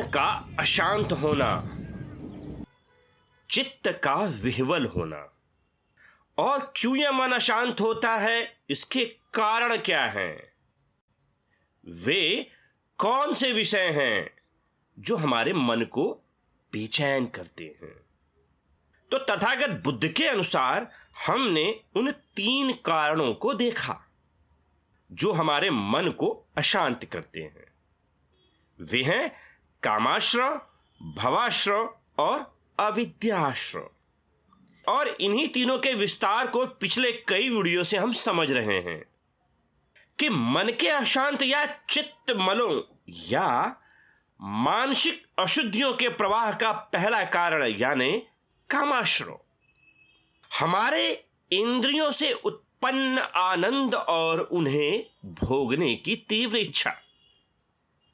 मन का अशांत होना, चित्त का विह्वल होना। और क्यों यह मन अशांत होता है, इसके कारण क्या हैं? वे कौन से विषय हैं जो हमारे मन को बेचैन करते हैं? तो तथागत बुद्ध के अनुसार हमने उन 3 कारणों को देखा जो हमारे मन को अशांत करते हैं। वे हैं कामाश्रय, भवाश्रय और अविद्याश्रय। और इन्हीं तीनों के विस्तार को पिछले कई वीडियो से हम समझ रहे हैं कि मन के अशांत या चित्त मलों या मानसिक अशुद्धियों के प्रवाह का पहला कारण यानी कामाश्रय हमारे इंद्रियों से उत्पन्न आनंद और उन्हें भोगने की तीव्र इच्छा।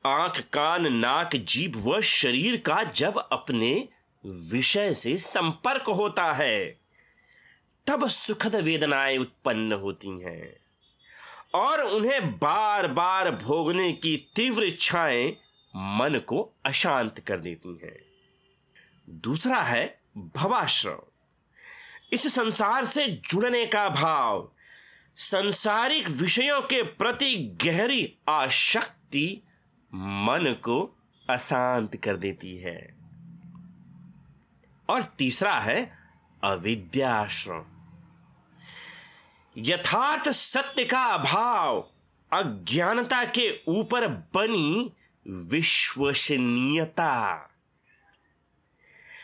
आंख, कान, नाक, जीभ व शरीर का जब अपने विषय से संपर्क होता है तब सुखद वेदनाएं उत्पन्न होती हैं और उन्हें बार बार भोगने की तीव्र इच्छाएं मन को अशांत कर देती हैं। दूसरा है भवाश्रय। इस संसार से जुड़ने का भाव, सांसारिक विषयों के प्रति गहरी आसक्ति मन को अशांत कर देती है। और तीसरा है अविद्याश्रय। यथार्थ सत्य का अभाव, अज्ञानता के ऊपर बनी विश्वसनीयता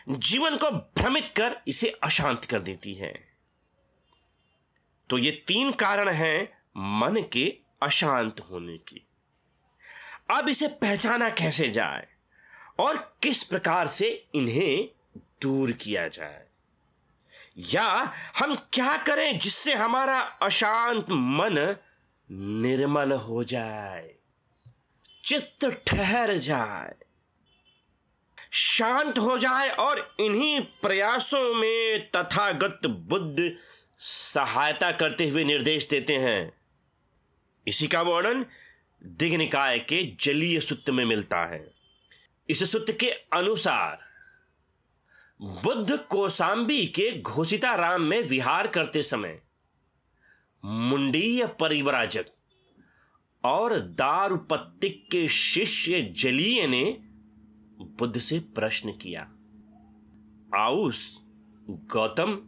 जीवन को भ्रमित कर इसे अशांत कर देती है। तो ये 3 कारण हैं मन के अशांत होने की। अब इसे पहचाना कैसे जाए और किस प्रकार से इन्हें दूर किया जाए, या हम क्या करें जिससे हमारा अशांत मन निर्मल हो जाए, चित्त ठहर जाए, शांत हो जाए। और इन्हीं प्रयासों में तथागत बुद्ध सहायता करते हुए निर्देश देते हैं। इसी का वर्णन दिग् निकाय के जलीय सूक्त में मिलता है। इस सूक्त के अनुसार बुद्ध कौशाम्बी के घोषिताराम में विहार करते समय मुंडीय परिव्राजक और दारुपत्तिक के शिष्य जलीय ने बुद्ध से प्रश्न किया, आउस गौतम,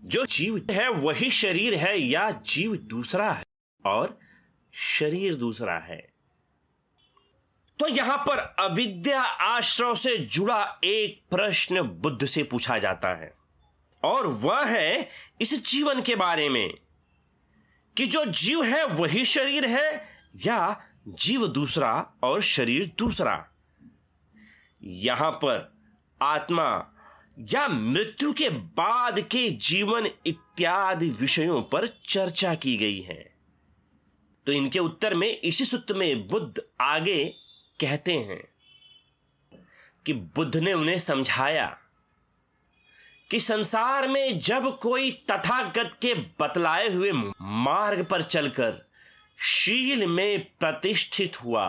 जो जीव है वही शरीर है या जीव दूसरा है और शरीर दूसरा है? तो यहां पर अविद्या आश्रय से जुड़ा एक प्रश्न बुद्ध से पूछा जाता है और वह है इस जीवन के बारे में कि जो जीव है वही शरीर है या जीव दूसरा और शरीर दूसरा। यहां पर आत्मा या मृत्यु के बाद के जीवन इत्यादि विषयों पर चर्चा की गई है। तो इनके उत्तर में इसी सूत्र में बुद्ध आगे कहते हैं कि बुद्ध ने उन्हें समझाया कि संसार में जब कोई तथागत के बतलाए हुए मार्ग पर चलकर शील में प्रतिष्ठित हुआ,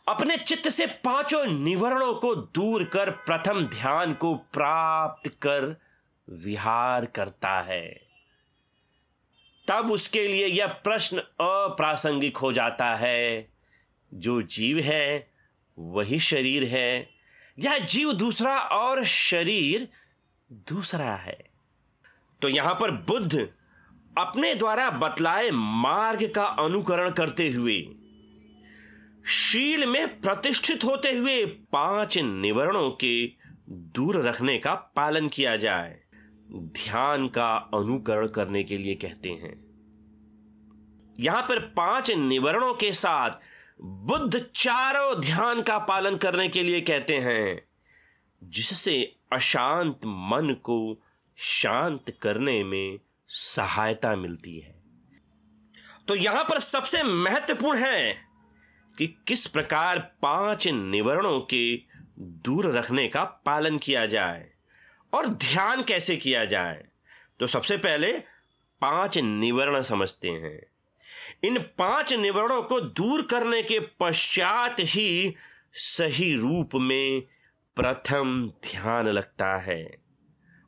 अपने चित्त से 5 निवरणों को दूर कर प्रथम ध्यान को प्राप्त कर विहार करता है, तब उसके लिए यह प्रश्न अप्रासंगिक हो जाता है, जो जीव है वही शरीर है या जीव दूसरा और शरीर दूसरा है? तो यहां पर बुद्ध अपने द्वारा बतलाए मार्ग का अनुकरण करते हुए शील में प्रतिष्ठित होते हुए 5 निवरणों के दूर रखने का पालन किया जाए, ध्यान का अनुकरण करने के लिए कहते हैं। यहां पर 5 निवरणों के साथ बुद्ध 4 ध्यान का पालन करने के लिए कहते हैं, जिससे अशांत मन को शांत करने में सहायता मिलती है। तो यहां पर सबसे महत्वपूर्ण है कि किस प्रकार 5 निवरणों के दूर रखने का पालन किया जाए और ध्यान कैसे किया जाए। तो सबसे पहले 5 निवरण समझते हैं। इन 5 निवरणों को दूर करने के पश्चात ही सही रूप में प्रथम ध्यान लगता है।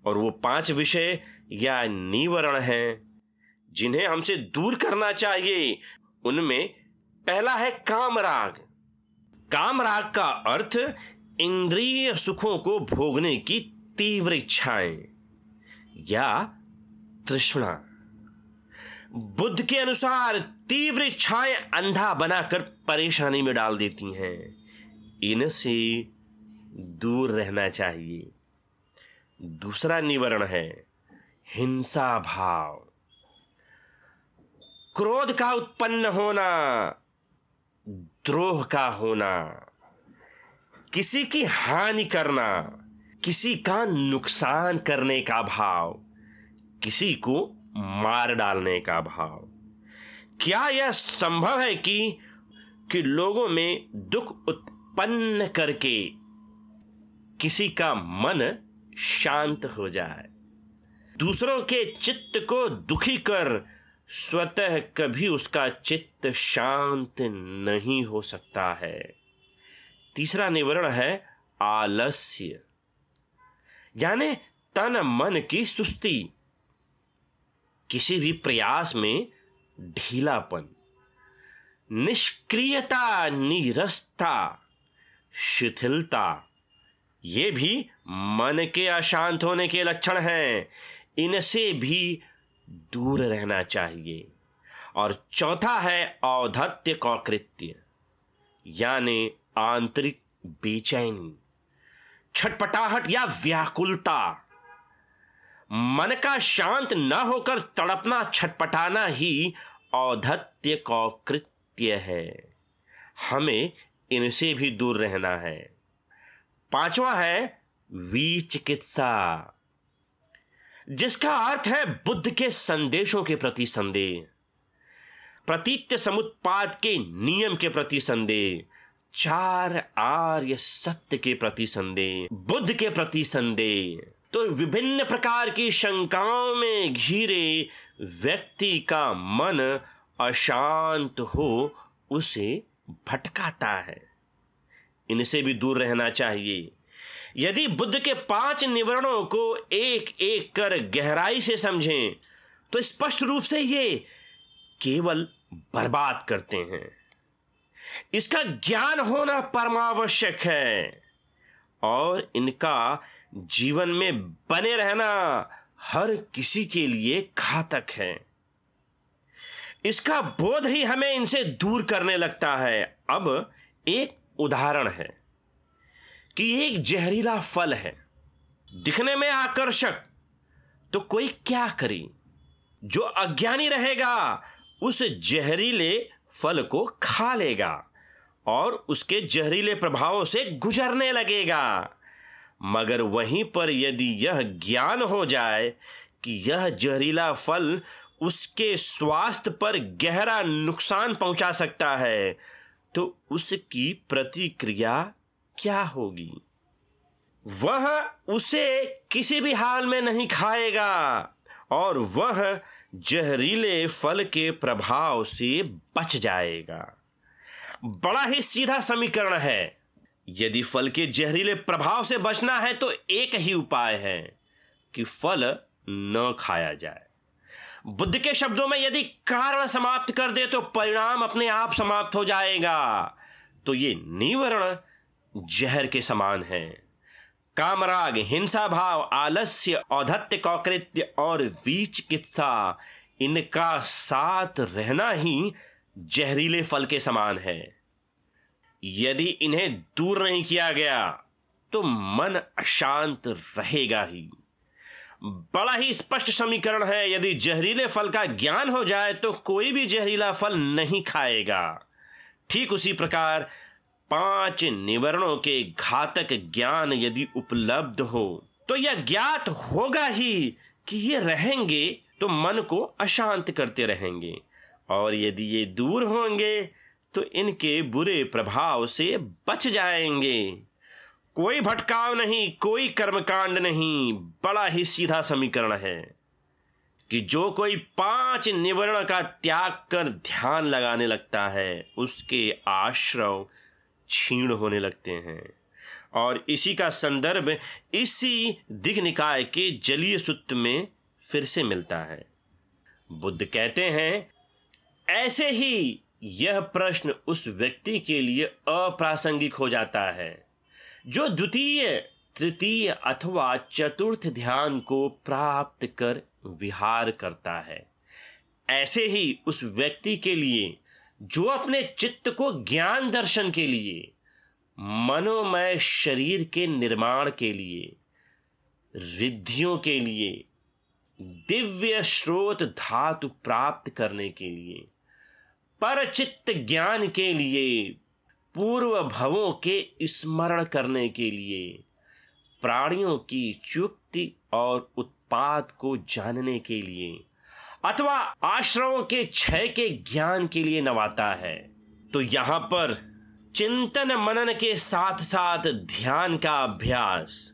और वो 5 विषय या निवरण हैं जिन्हें हमसे दूर करना चाहिए। उनमें पहला है कामराग। कामराग का अर्थ इंद्रिय सुखों को भोगने की तीव्र इच्छाएं या तृष्णा। बुद्ध के अनुसार तीव्र इच्छाएं अंधा बनाकर परेशानी में डाल देती हैं। इनसे दूर रहना चाहिए। दूसरा निवरण है हिंसा भाव। क्रोध का उत्पन्न होना, द्रोह का होना, किसी की हानि करना, किसी का नुकसान करने का भाव, किसी को मार डालने का भाव। क्या यह संभव है कि लोगों में दुख उत्पन्न करके किसी का मन शांत हो जाए? दूसरों के चित्त को दुखी कर स्वतः कभी उसका चित्त शांत नहीं हो सकता है। तीसरा निवरण है आलस्य, यानी तन मन की सुस्ती, किसी भी प्रयास में ढीलापन, निष्क्रियता, नीरसता, शिथिलता, ये भी मन के अशांत होने के लक्षण हैं। इनसे भी दूर रहना चाहिए। और चौथा है औद्धत्य कौकृत्य, यानी आंतरिक बेचैनी, छटपटाहट या व्याकुलता। मन का शांत न होकर तड़पना, छटपटाना ही औद्धत्य कौकृत्य है। हमें इनसे भी दूर रहना है। पांचवा है विचिकित्सा, जिसका अर्थ है बुद्ध के संदेशों के प्रति संदेह, प्रतीत्य समुत्पाद के नियम के प्रति संदेह, 4 आर्य सत्य के प्रति संदेह, बुद्ध के प्रति संदेह। तो विभिन्न प्रकार की शंकाओं में घिरे व्यक्ति का मन अशांत हो उसे भटकाता है। इनसे भी दूर रहना चाहिए। यदि बुद्ध के 5 निवरणों को एक एक कर गहराई से समझें तो स्पष्ट रूप से ये केवल बर्बाद करते हैं। इसका ज्ञान होना परमावश्यक है और इनका जीवन में बने रहना हर किसी के लिए घातक है। इसका बोध ही हमें इनसे दूर करने लगता है। अब एक उदाहरण है कि एक जहरीला फल है, दिखने में आकर्षक, तो कोई क्या करे? जो अज्ञानी रहेगा उस जहरीले फल को खा लेगा और उसके जहरीले प्रभावों से गुजरने लगेगा। मगर वहीं पर यदि यह ज्ञान हो जाए कि यह जहरीला फल उसके स्वास्थ्य पर गहरा नुकसान पहुंचा सकता है, तो उसकी प्रतिक्रिया क्या होगी? वह उसे किसी भी हाल में नहीं खाएगा और वह जहरीले फल के प्रभाव से बच जाएगा। बड़ा ही सीधा समीकरण है। यदि फल के जहरीले प्रभाव से बचना है तो एक ही उपाय है कि फल न खाया जाए। बुद्ध के शब्दों में यदि कारण समाप्त कर दे तो परिणाम अपने आप समाप्त हो जाएगा। तो ये निवरण जहर के समान है। कामराग, हिंसा भाव, आलस्य, औद्धत्य कौकृत्य और विचिकित्सा, इनका साथ रहना ही जहरीले फल के समान है। यदि इन्हें दूर नहीं किया गया तो मन अशांत रहेगा ही। बड़ा ही स्पष्ट समीकरण है। यदि जहरीले फल का ज्ञान हो जाए तो कोई भी जहरीला फल नहीं खाएगा। ठीक उसी प्रकार 5 निवरणों के घातक ज्ञान यदि उपलब्ध हो तो यह ज्ञात होगा ही कि ये रहेंगे तो मन को अशांत करते रहेंगे, और यदि ये दूर होंगे तो इनके बुरे प्रभाव से बच जाएंगे। कोई भटकाव नहीं, कोई कर्मकांड नहीं। बड़ा ही सीधा समीकरण है कि जो कोई 5 निवरण का त्याग कर ध्यान लगाने लगता है उसके आश्रव क्षीण होने लगते हैं। और इसी का संदर्भ इसी दिग्निकाय के जलीय सूत्र में फिर से मिलता है। बुद्ध कहते हैं, ऐसे ही यह प्रश्न उस व्यक्ति के लिए अप्रासंगिक हो जाता है जो द्वितीय, तृतीय अथवा चतुर्थ ध्यान को प्राप्त कर विहार करता है। ऐसे ही उस व्यक्ति के लिए जो अपने चित्त को ज्ञान दर्शन के लिए, मनोमय शरीर के निर्माण के लिए, रिद्धियों के लिए, दिव्य स्रोत धातु प्राप्त करने के लिए, परचित्त ज्ञान के लिए, पूर्व भवों के स्मरण करने के लिए, प्राणियों की युक्ति और उत्पाद को जानने के लिए, अथवा आश्रमों के क्षय के ज्ञान के लिए नवाता है। तो यहाँ पर चिंतन मनन के साथ साथ ध्यान का अभ्यास,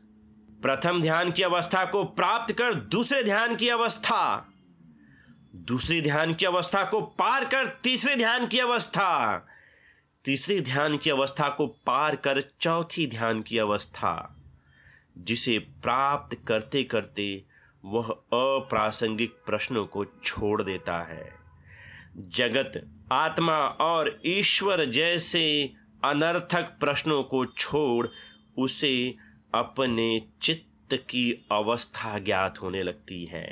प्रथम ध्यान की अवस्था को प्राप्त कर दूसरे ध्यान की अवस्था, दूसरी ध्यान की अवस्था को पार कर तीसरे ध्यान की अवस्था, तीसरी ध्यान की अवस्था को पार कर चौथी ध्यान की अवस्था, जिसे प्राप्त करते करते वह अप्रासंगिक प्रश्नों को छोड़ देता है। जगत, आत्मा और ईश्वर जैसे अनर्थक प्रश्नों को छोड़ उसे अपने चित्त की अवस्था ज्ञात होने लगती है।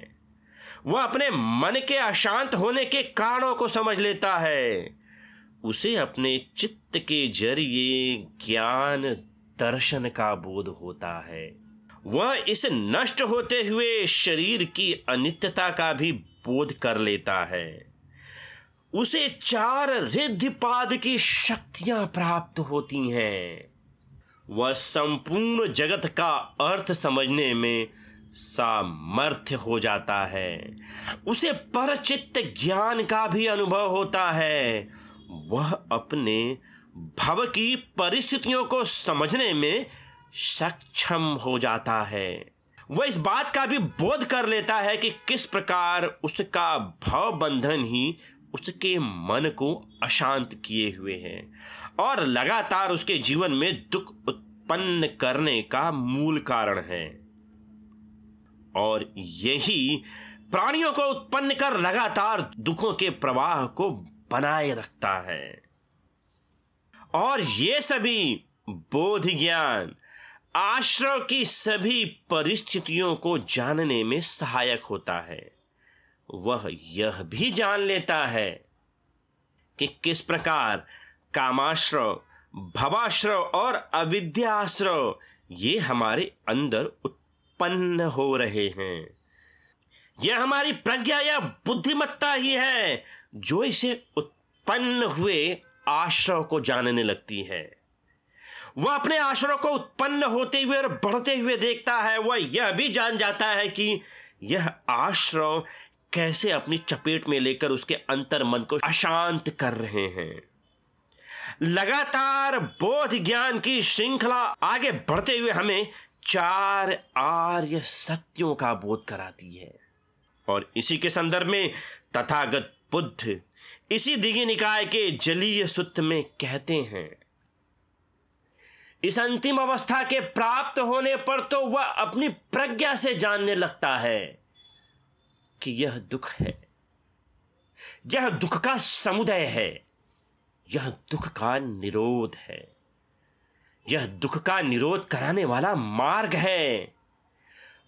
वह अपने मन के अशांत होने के कारणों को समझ लेता है। उसे अपने चित्त के जरिए ज्ञान दर्शन का बोध होता है। वह इस नष्ट होते हुए शरीर की अनित्यता का भी बोध कर लेता है। उसे 4 रिद्धिपाद की शक्तियां प्राप्त होती हैं। वह संपूर्ण जगत का अर्थ समझने में सामर्थ्य हो जाता है। उसे परचित्त ज्ञान का भी अनुभव होता है। वह अपने भव की परिस्थितियों को समझने में सक्षम हो जाता है। वह इस बात का भी बोध कर लेता है कि किस प्रकार उसका भव बंधन ही उसके मन को अशांत किए हुए है और लगातार उसके जीवन में दुख उत्पन्न करने का मूल कारण है। और यही प्राणियों को उत्पन्न कर लगातार दुखों के प्रवाह को बनाए रखता है। और ये सभी बोध ज्ञान आश्रय की सभी परिस्थितियों को जानने में सहायक होता है। वह यह भी जान लेता है कि किस प्रकार कामाश्रय, भवाश्रय और अविद्याश्रय ये हमारे अंदर उत्पन्न हो रहे हैं। यह हमारी प्रज्ञा या बुद्धिमत्ता ही है जो इसे उत्पन्न हुए आश्रय को जानने लगती है। वह अपने आश्रय को उत्पन्न होते हुए और बढ़ते हुए देखता है। वह यह भी जान जाता है कि यह आश्रय कैसे अपनी चपेट में लेकर उसके अंतर मन को अशांत कर रहे हैं। लगातार बोध ज्ञान की श्रृंखला आगे बढ़ते हुए हमें 4 आर्य सत्यों का बोध कराती है। और इसी के संदर्भ में तथागत बुद्ध इसी दिव्य निकाय के जलीय सूत्र में कहते हैं, इस अंतिम अवस्था के प्राप्त होने पर तो वह अपनी प्रज्ञा से जानने लगता है कि यह दुख है, यह दुख का समुदय है, यह दुख का निरोध है, यह दुख का निरोध कराने वाला मार्ग है।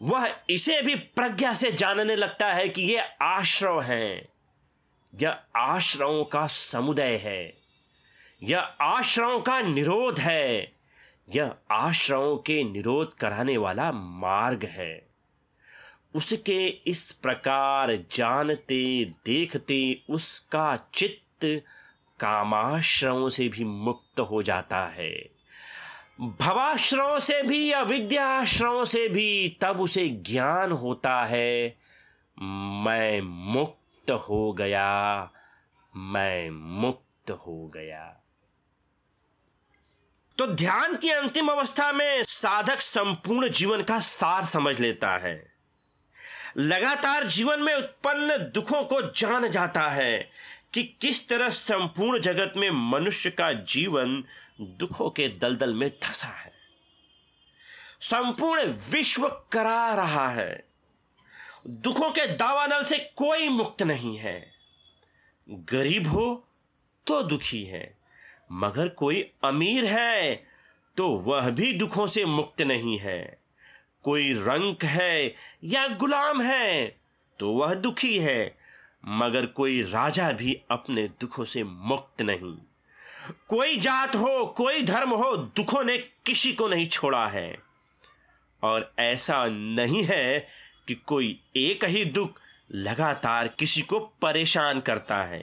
वह इसे भी प्रज्ञा से जानने लगता है कि यह आश्रय है, यह आश्रयों का समुदय है, यह आश्रयों का निरोध है, यह आश्रयों के निरोध कराने वाला मार्ग है। उसके इस प्रकार जानते देखते उसका चित्त कामाश्रयों से भी मुक्त हो जाता है, भवाश्रयों से भी, अविद्याश्रयों से भी। तब उसे ज्ञान होता है, मैं मुक्त हो गया, मैं मुक्त हो गया। तो ध्यान की अंतिम अवस्था में साधक संपूर्ण जीवन का सार समझ लेता है। लगातार जीवन में उत्पन्न दुखों को जान जाता है कि किस तरह संपूर्ण जगत में मनुष्य का जीवन दुखों के दलदल में धंसा है। संपूर्ण विश्व करा रहा है। दुखों के दावानल से कोई मुक्त नहीं है। गरीब हो तो दुखी है, मगर कोई अमीर है तो वह भी दुखों से मुक्त नहीं है। कोई रंक है या गुलाम है तो वह दुखी है, मगर कोई राजा भी अपने दुखों से मुक्त नहीं। कोई जात हो, कोई धर्म हो, दुखों ने किसी को नहीं छोड़ा है। और ऐसा नहीं है कि कोई एक ही दुख लगातार किसी को परेशान करता है।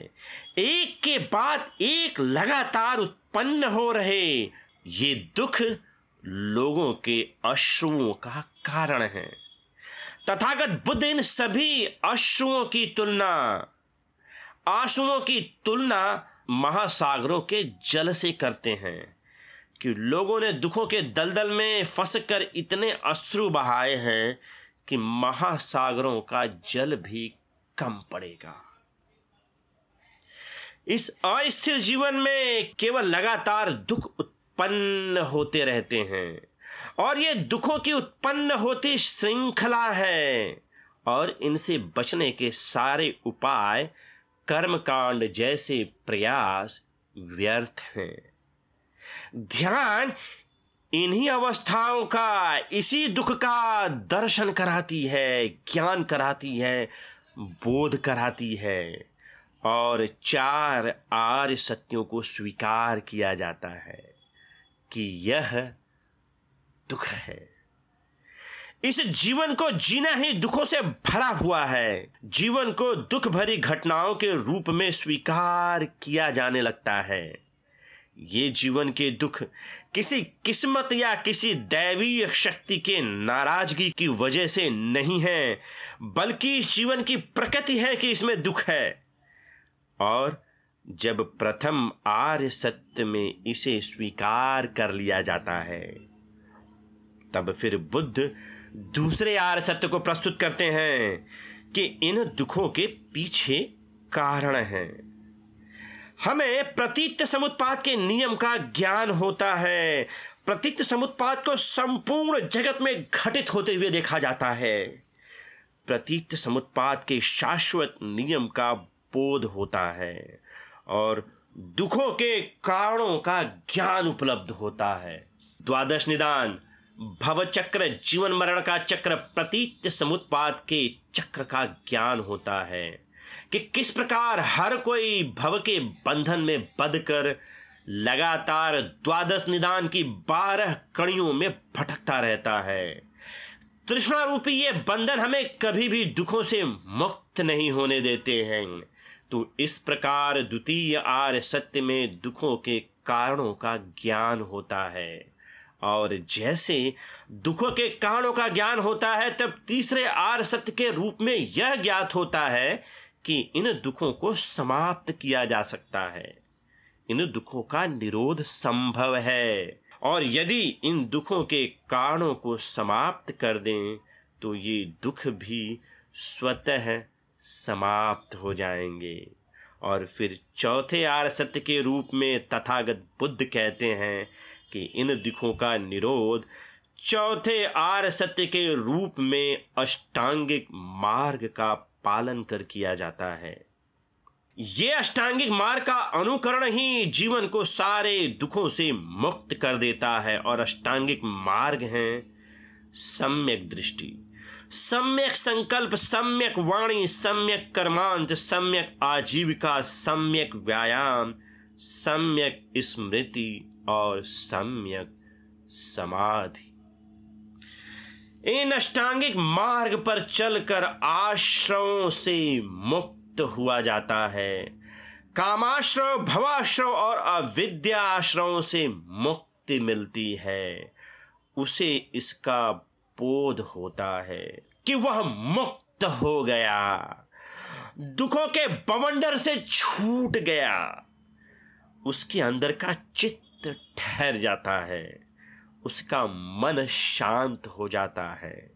एक के बाद एक लगातार उत्पन्न हो रहे ये दुख लोगों के अश्रुओं का कारण है। तथागत बुद्ध इन सभी आंसुओं की तुलना महासागरों के जल से करते हैं कि लोगों ने दुखों के दलदल में फंसकर इतने अश्रु बहाए हैं कि महासागरों का जल भी कम पड़ेगा। इस अस्थिर जीवन में केवल लगातार दुख उत्पन्न होते रहते हैं, और ये दुखों की उत्पन्न होती श्रृंखला है, और इनसे बचने के सारे उपाय कर्मकांड जैसे प्रयास व्यर्थ हैं। ध्यान इन्हीं अवस्थाओं का, इसी दुख का दर्शन कराती है, ज्ञान कराती है, बोध कराती है, और 4 आर्य सत्यों को स्वीकार किया जाता है कि यह दुख है। इस जीवन को जीना ही दुखों से भरा हुआ है। जीवन को दुख भरी घटनाओं के रूप में स्वीकार किया जाने लगता है। ये जीवन के दुख किसी किस्मत या किसी दैवीय शक्ति के नाराजगी की वजह से नहीं है, बल्कि इस जीवन की प्रकृति है कि इसमें दुख है। और जब प्रथम आर्य सत्य में इसे स्वीकार कर लिया जाता है, तब फिर बुद्ध दूसरे आर्य सत्य को प्रस्तुत करते हैं कि इन दुखों के पीछे कारण हैं। हमें प्रतीत समुत्पाद के नियम का ज्ञान होता है। प्रतीत समुत्पाद को संपूर्ण जगत में घटित होते हुए देखा जाता है। प्रतीत समुत्पाद के शाश्वत नियम का बोध होता है, और दुखों के कारणों का ज्ञान उपलब्ध होता है। द्वादश निदान, भव चक्र, जीवन मरण का चक्र, प्रतीत समुत्पाद के चक्र का ज्ञान होता है कि किस प्रकार हर कोई भव के बंधन में बंधकर लगातार द्वादश निदान की 12 कड़ियों में भटकता रहता है। तृष्णा रूपी ये बंधन हमें कभी भी दुखों से मुक्त नहीं होने देते हैं। तो इस प्रकार द्वितीय आर्य सत्य में दुखों के कारणों का ज्ञान होता है, और जैसे दुखों के कारणों का ज्ञान होता है, तब तीसरे आर्य सत्य के रूप में यह ज्ञात होता है कि इन दुखों को समाप्त किया जा सकता है। इन दुखों का निरोध संभव है, और यदि इन दुखों के कारणों को समाप्त कर दें तो ये दुख भी स्वतः समाप्त हो जाएंगे। और फिर चौथे आर्य सत्य के रूप में तथागत बुद्ध कहते हैं कि इन दुखों का निरोध चौथे आर्य सत्य के रूप में अष्टांगिक मार्ग का पालन कर किया जाता है। ये अष्टांगिक मार्ग का अनुकरण ही जीवन को सारे दुखों से मुक्त कर देता है। और अष्टांगिक मार्ग हैं सम्यक दृष्टि, सम्यक संकल्प, सम्यक वाणी, सम्यक कर्मांत, सम्यक आजीविका, सम्यक व्यायाम, सम्यक स्मृति और सम्यक समाधि। इन अष्टांगिक मार्ग पर चलकर आश्रयों से मुक्त हुआ जाता है। कामाश्रय, भवाश्रय और अविद्याश्रयों से मुक्ति मिलती है। उसे इसका बोध होता है कि वह मुक्त हो गया, दुखों के बवंडर से छूट गया। उसके अंदर का चित्त ठहर जाता है, उसका मन शांत हो जाता है,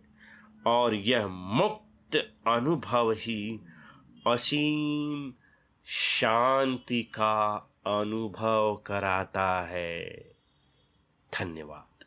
और यह मुक्त अनुभव ही असीम शांति का अनुभव कराता है। धन्यवाद।